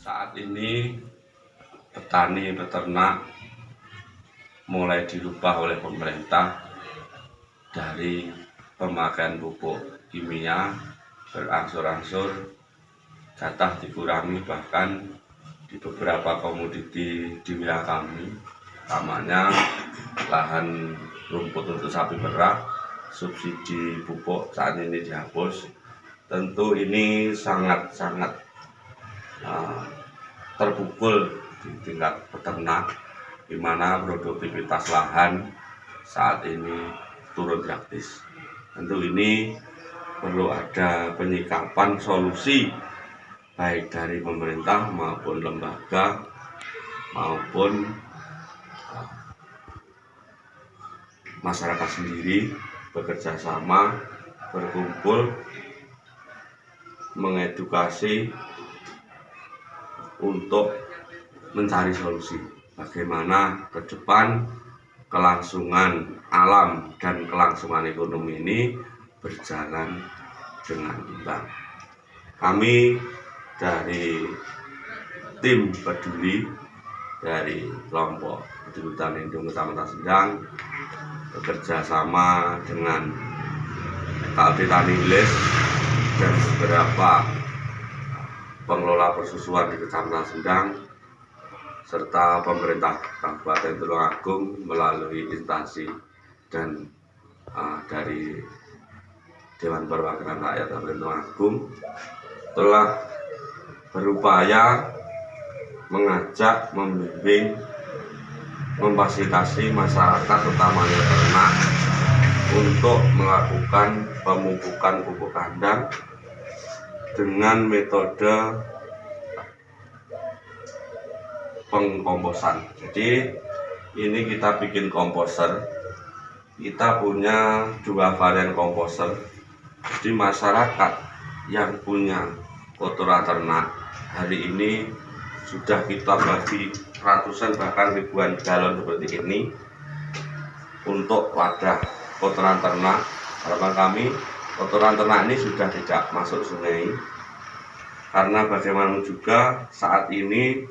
Saat ini petani peternak mulai dirubah oleh pemerintah dari pemakaian pupuk kimia berangsur-angsur jatah dikurangi, bahkan di beberapa komoditi di wilayah kami, utamanya lahan rumput untuk sapi perah, subsidi pupuk saat ini dihapus. Tentu ini sangat terpukul di tingkat peternak, di mana produktivitas lahan saat ini turun drastis. Tentu ini perlu ada penyikapan solusi baik dari pemerintah maupun lembaga maupun masyarakat sendiri bekerja sama, berkumpul, mengedukasi untuk mencari solusi bagaimana ke depan kelangsungan alam dan kelangsungan ekonomi ini berjalan dengan imbang. Kami dari tim peduli dari kelompok peduli hutan lindung Kecamatan Sendang bekerja sama dengan KLD Tani Hilir dan beberapa pengelola persusuan di Kecamatan Sendang serta pemerintah Kabupaten Tulungagung melalui instansi dan dari Dewan Perwakilan Rakyat Kabupaten Tulungagung telah berupaya mengajak, membimbing, memfasilitasi masyarakat utamanya ternak untuk melakukan pemupukan pupuk kandang dengan metode pengkomposan. Jadi ini kita bikin komposer. Kita punya 2 varian komposer. Jadi masyarakat yang punya kotoran ternak hari ini sudah kita bagi ratusan bahkan ribuan galon seperti ini untuk wadah kotoran ternak. Harapan kami kotoran ternak ini sudah tidak masuk sungai, karena bagaimanapun juga saat ini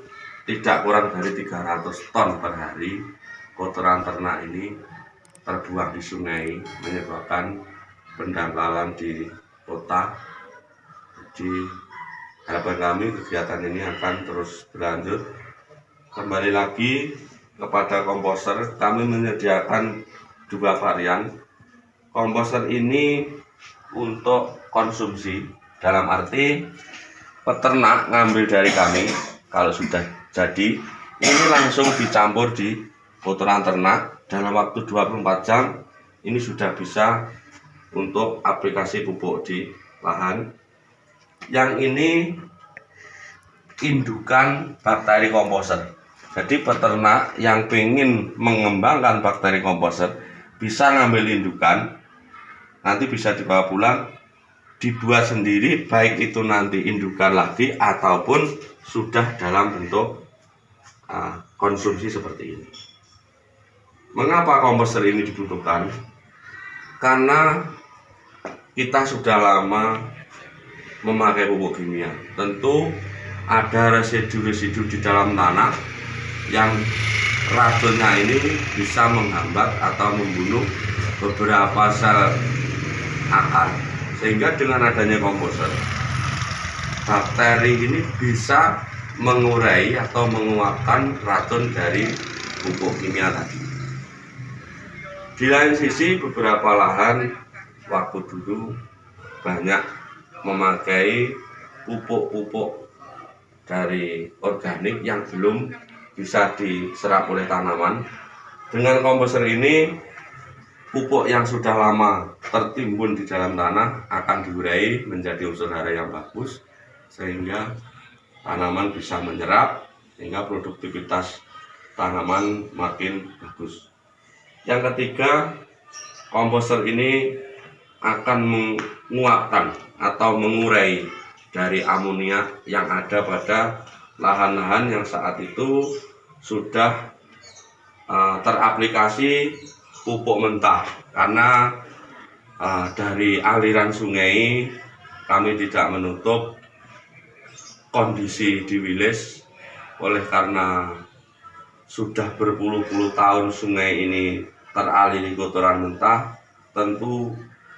tidak kurang dari 300 ton per hari kotoran ternak ini terbuang di sungai, menyebabkan pendangkalan di kota. Jadi harapan kami kegiatan ini akan terus berlanjut. Kembali lagi kepada komposer, kami menyediakan 2 varian. Komposer ini untuk konsumsi, dalam arti peternak ngambil dari kami kalau sudah jadi, ini langsung dicampur di kotoran ternak dalam waktu 24 jam. Ini sudah bisa untuk aplikasi pupuk di lahan. Yang ini indukan bakteri komposer. Jadi peternak yang ingin mengembangkan bakteri komposer bisa ngambil indukan, nanti bisa dibawa pulang, dibuat sendiri, baik itu nanti indukan lagi ataupun sudah dalam bentuk konsumsi seperti ini. Mengapa komposter ini dibutuhkan? Karena kita sudah lama memakai pupuk kimia. Tentu ada residu-residu di dalam tanah yang racunnya ini bisa menghambat atau membunuh beberapa sel akar, sehingga dengan adanya komposer bakteri ini bisa mengurai atau menguapkan racun dari pupuk kimia tadi. Di lain sisi beberapa lahan waktu dulu banyak memakai pupuk-pupuk dari organik yang belum bisa diserap oleh tanaman. Dengan komposer ini pupuk yang sudah lama tertimbun di dalam tanah akan diurai menjadi unsur hara yang bagus, sehingga tanaman bisa menyerap, sehingga produktivitas tanaman makin bagus. Yang ketiga, komposer ini akan menguapkan atau mengurai dari amonia yang ada pada lahan-lahan yang saat itu sudah teraplikasi pupuk mentah, karena dari aliran sungai kami tidak menutup kondisi di Wilis, oleh karena sudah berpuluh-puluh tahun sungai ini teraliri kotoran mentah, tentu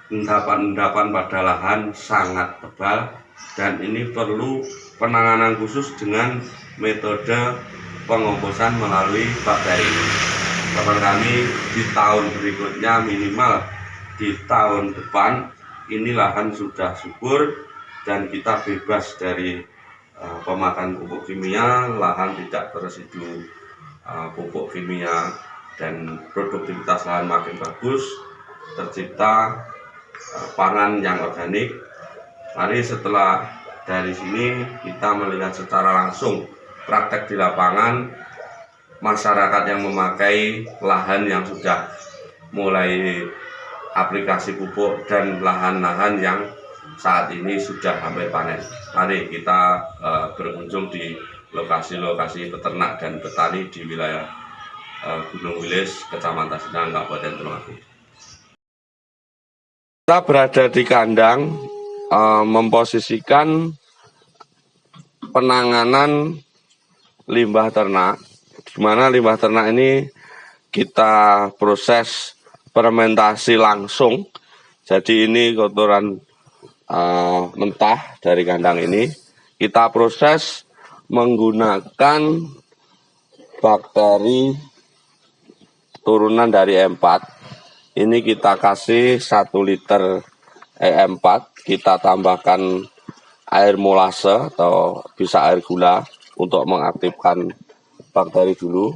endapan-endapan pada lahan sangat tebal dan ini perlu penanganan khusus dengan metode pengomposan melalui bakteri. Harapan kami di tahun berikutnya, minimal di tahun depan ini lahan sudah subur dan kita bebas dari pemakaian pupuk kimia, lahan tidak terresidu pupuk kimia dan produktivitas lahan makin bagus, tercipta pangan yang organik. Mari setelah dari sini kita melihat secara langsung praktek di lapangan masyarakat yang memakai lahan yang sudah mulai aplikasi pupuk dan lahan-lahan yang saat ini sudah sampai panen. Mari kita berkunjung di lokasi-lokasi peternak dan petani di wilayah Gunung Wilis, Kecamatan Sindang, Kabupaten Tulungagung. Kita berada di kandang memposisikan penanganan limbah ternak, di mana limbah ternak ini kita proses fermentasi langsung. Jadi ini kotoran mentah dari kandang ini kita proses menggunakan bakteri turunan dari E4. Ini kita kasih 1 liter E4, kita tambahkan air molase atau bisa air gula untuk mengaktifkan bakteri dulu.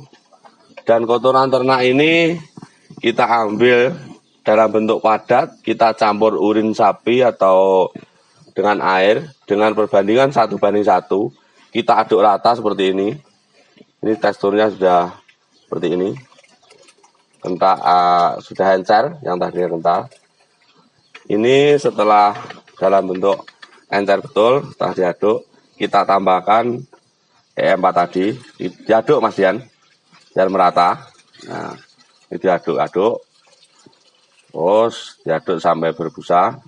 Dan kotoran ternak ini kita ambil dalam bentuk padat, kita campur urin sapi atau dengan air dengan perbandingan 1:1. Kita aduk rata seperti ini. Ini teksturnya sudah seperti ini. Sudah encer, yang tadinya kental. Ini setelah dalam bentuk encer betul, setelah diaduk, kita tambahkan E4 tadi, diaduk Mas Dian, biar merata. Nah, ini diaduk-aduk, terus diaduk sampai berbusa,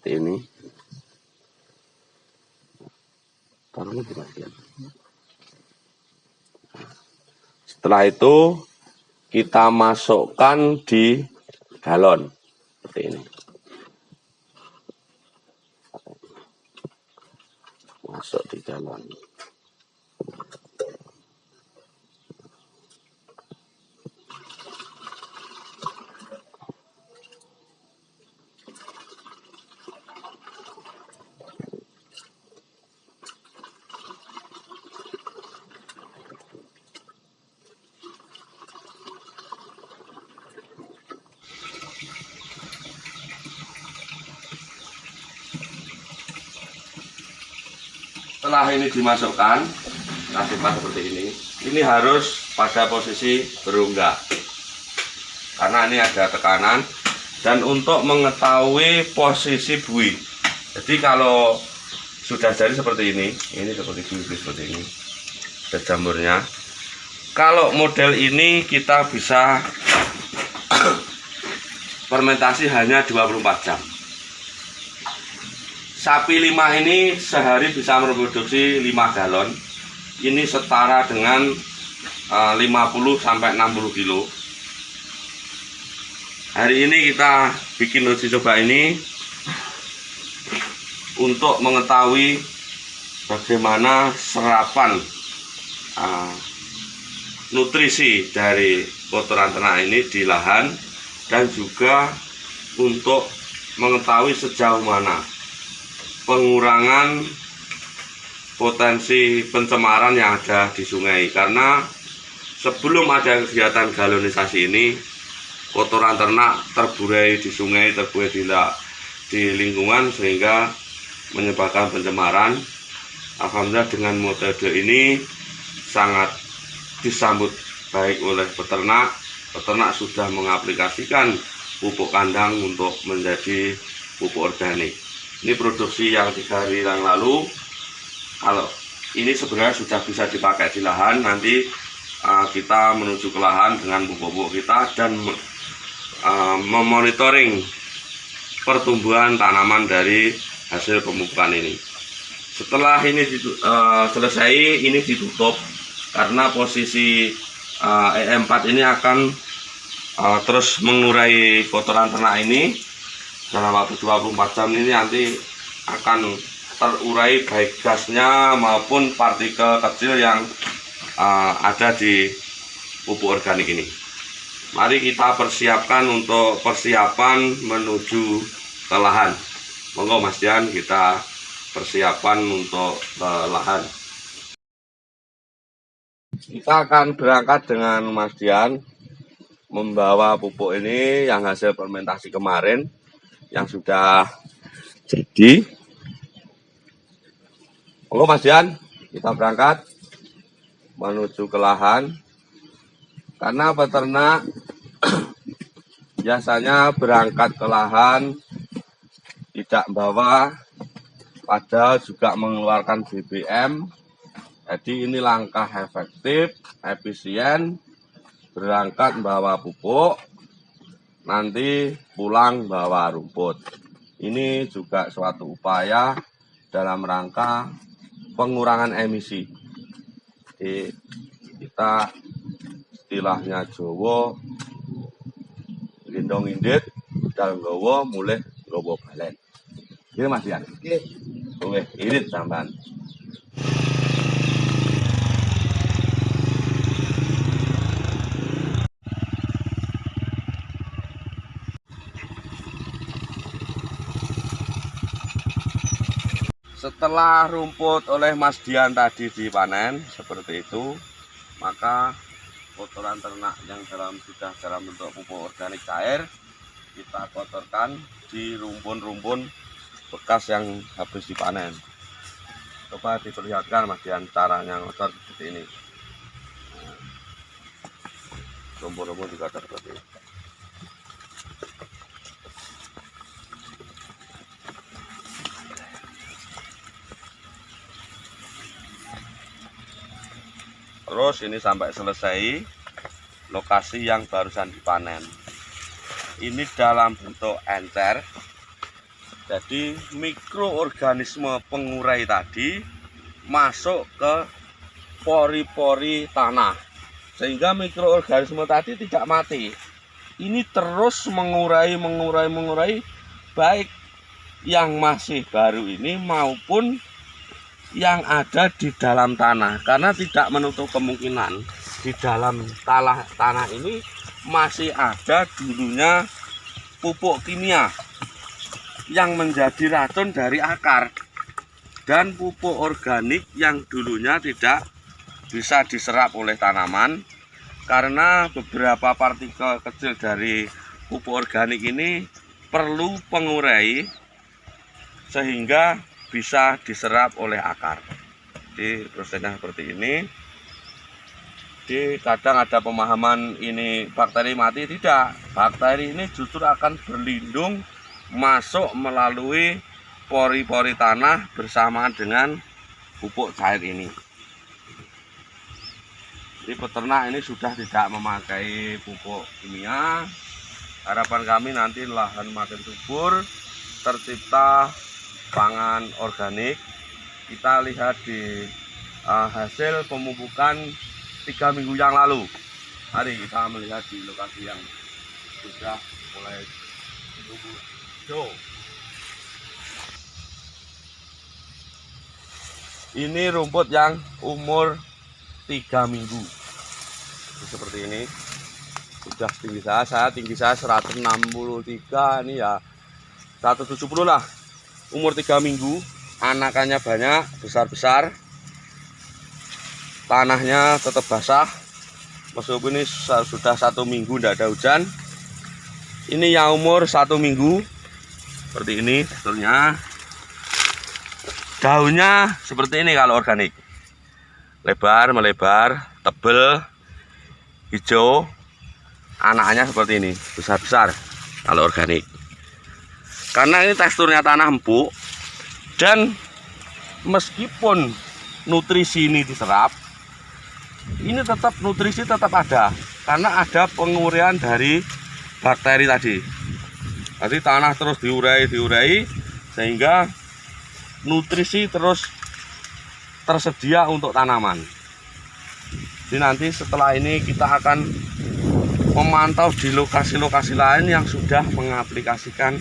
seperti ini. Setelah itu kita masukkan di galon seperti ini. Masuk di galon. Setelah ini dimasukkan, nasibnya seperti ini harus pada posisi berongga, karena ini ada tekanan. Dan untuk mengetahui posisi buih, jadi kalau sudah jadi seperti ini seperti buih seperti ini, ada jamurnya. Kalau model ini kita bisa fermentasi hanya 24 jam. Sapi 5 ini sehari bisa memproduksi 5 galon. Ini setara dengan 50-60 kilo. Hari ini kita bikin uji coba ini untuk mengetahui bagaimana serapan nutrisi dari kotoran ternak ini di lahan, dan juga untuk mengetahui sejauh mana pengurangan potensi pencemaran yang ada di sungai. Karena sebelum ada kegiatan galonisasi ini, kotoran ternak terburai di sungai, terburai di lingkungan, sehingga menyebabkan pencemaran. Alhamdulillah dengan metode ini sangat disambut baik oleh peternak. Peternak sudah mengaplikasikan pupuk kandang untuk menjadi pupuk organik. Ini produksi yang 3 hari yang lalu. Kalau ini sebenarnya sudah bisa dipakai di lahan. Nanti kita menuju ke lahan dengan pupuk-pupuk kita dan memonitoring pertumbuhan tanaman dari hasil pemupukan ini. Setelah ini selesai, ini ditutup karena posisi E4 ini akan terus mengurai kotoran ternak ini dalam waktu 24 jam ini. Nanti akan terurai baik gasnya maupun partikel kecil yang ada di pupuk organik ini. Mari kita persiapkan untuk persiapan menuju ke lahan. Monggo Mas Dian, kita persiapan untuk ke lahan. Kita akan berangkat dengan Mas Dian membawa pupuk ini yang hasil fermentasi kemarin yang sudah jadi. Monggo Mas Dian, kita berangkat menuju ke lahan. Karena peternak biasanya berangkat ke lahan tidak bawa, padahal juga mengeluarkan BBM. Jadi ini langkah efektif, efisien, berangkat bawa pupuk, nanti pulang bawa rumput. Ini juga suatu upaya dalam rangka pengurangan emisi. Jadi kita istilahnya Jawa, lindung indit, budal nggawa, mulih nggawa balen. Ini Mas Dian. Oke, irit sampean. Setelah rumput oleh Mas Dian tadi dipanen seperti itu, maka kotoran ternak yang sudah dalam bentuk pupuk organik cair kita kotorkan di rumpun-rumpun bekas yang habis dipanen. Coba diperlihatkan Mas Dian caranya ngotor seperti ini. Rumpun-rumpun dikotor seperti ini. Terus ini sampai selesai lokasi yang barusan dipanen. Ini dalam bentuk encer. Jadi mikroorganisme pengurai tadi masuk ke pori-pori tanah. Sehingga mikroorganisme tadi tidak mati. Ini terus mengurai baik yang masih baru ini maupun yang ada di dalam tanah, karena tidak menutup kemungkinan di dalam tanah ini masih ada dulunya pupuk kimia yang menjadi racun dari akar dan pupuk organik yang dulunya tidak bisa diserap oleh tanaman, karena beberapa partikel kecil dari pupuk organik ini perlu pengurai sehingga bisa diserap oleh akar. Jadi prosesnya seperti ini. Jadi kadang ada pemahaman ini bakteri mati, tidak. Bakteri ini justru akan berlindung masuk melalui pori-pori tanah bersamaan dengan pupuk cair ini. Jadi peternak ini sudah tidak memakai pupuk kimia. Harapan kami nanti lahan makin subur, tercipta pangan organik. Kita lihat di hasil pemupukan 3 minggu yang lalu. Mari kita melihat di lokasi yang sudah mulai tumbuh hijau. Ini rumput yang umur 3 minggu. Seperti ini. Sudah tinggi saya 163, ini ya 170 lah. Umur 3 minggu, anakannya banyak, besar-besar, tanahnya tetap basah. Meskipun ini sudah 1 minggu tidak ada hujan. Ini yang umur 1 minggu seperti ini sebetulnya. Daunnya seperti ini kalau organik, lebar melebar, tebel, hijau. Anaknya seperti ini, besar-besar kalau organik. Karena ini teksturnya tanah empuk, dan meskipun nutrisi ini diserap, ini tetap nutrisi tetap ada, karena ada penguraian dari bakteri tadi. Jadi tanah terus diurai sehingga nutrisi terus tersedia untuk tanaman. Jadi nanti setelah ini kita akan memantau di lokasi-lokasi lain yang sudah mengaplikasikan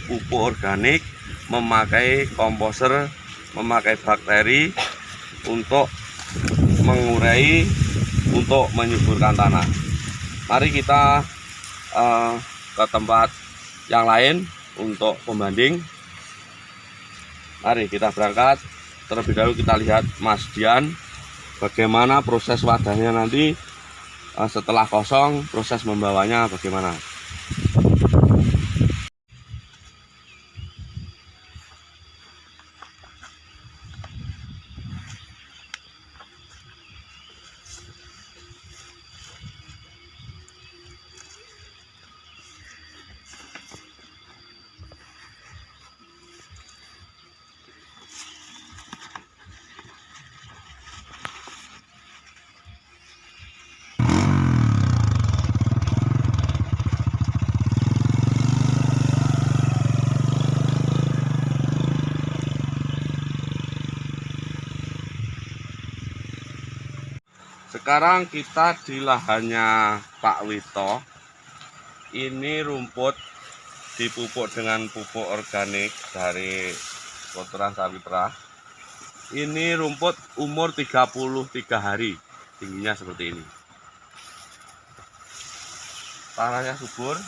pupuk organik, memakai komposer, memakai bakteri untuk mengurai, untuk menyuburkan tanah. Mari kita ke tempat yang lain untuk pembanding. Mari kita berangkat. Terlebih dahulu kita lihat Mas Dian bagaimana proses wadahnya nanti setelah kosong, proses membawanya bagaimana. Sekarang kita di lahannya Pak Wito. Ini rumput dipupuk dengan pupuk organik dari kotoran sapi perah. Ini rumput umur 33 hari, tingginya seperti ini. Tanahnya subur,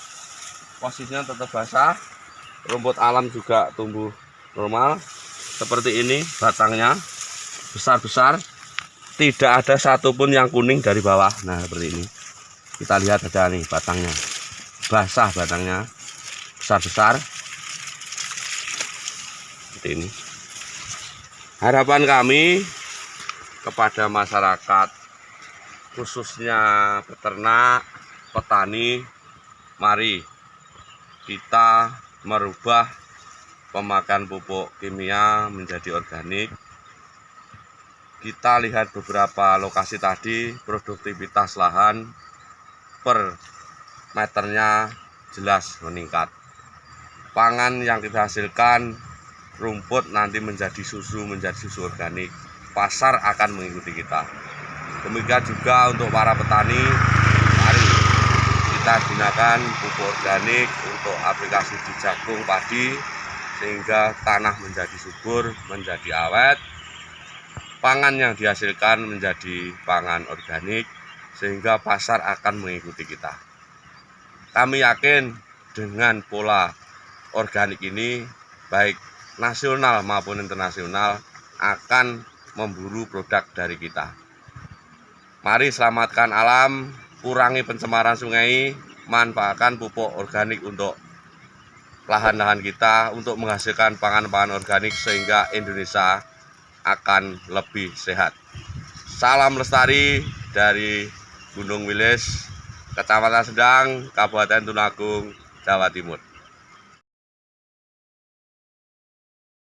posisinya tetap basah, rumput alam juga tumbuh normal. Seperti ini batangnya, besar-besar. Tidak ada satupun yang kuning dari bawah. Nah seperti ini. Kita lihat aja nih batangnya. Basah batangnya. Besar-besar. Seperti ini. Harapan kami kepada masyarakat, khususnya peternak, petani, mari kita merubah pemakaian pupuk kimia menjadi organik. Kita lihat beberapa lokasi tadi, produktivitas lahan per meternya jelas meningkat. Pangan yang kita hasilkan, rumput nanti menjadi susu organik. Pasar akan mengikuti kita. Demikian juga untuk para petani, mari kita gunakan pupuk organik untuk aplikasi di jagung, padi, sehingga tanah menjadi subur, menjadi awet. Pangan yang dihasilkan menjadi pangan organik, sehingga pasar akan mengikuti kita. Kami yakin dengan pola organik ini, baik nasional maupun internasional akan memburu produk dari kita. Mari selamatkan alam, kurangi pencemaran sungai, manfaatkan pupuk organik untuk lahan-lahan kita untuk menghasilkan pangan-pangan organik sehingga Indonesia akan lebih sehat. Salam lestari dari Gunung Wilis, Kecamatan Sedang, Kabupaten Tulungagung, Jawa Timur.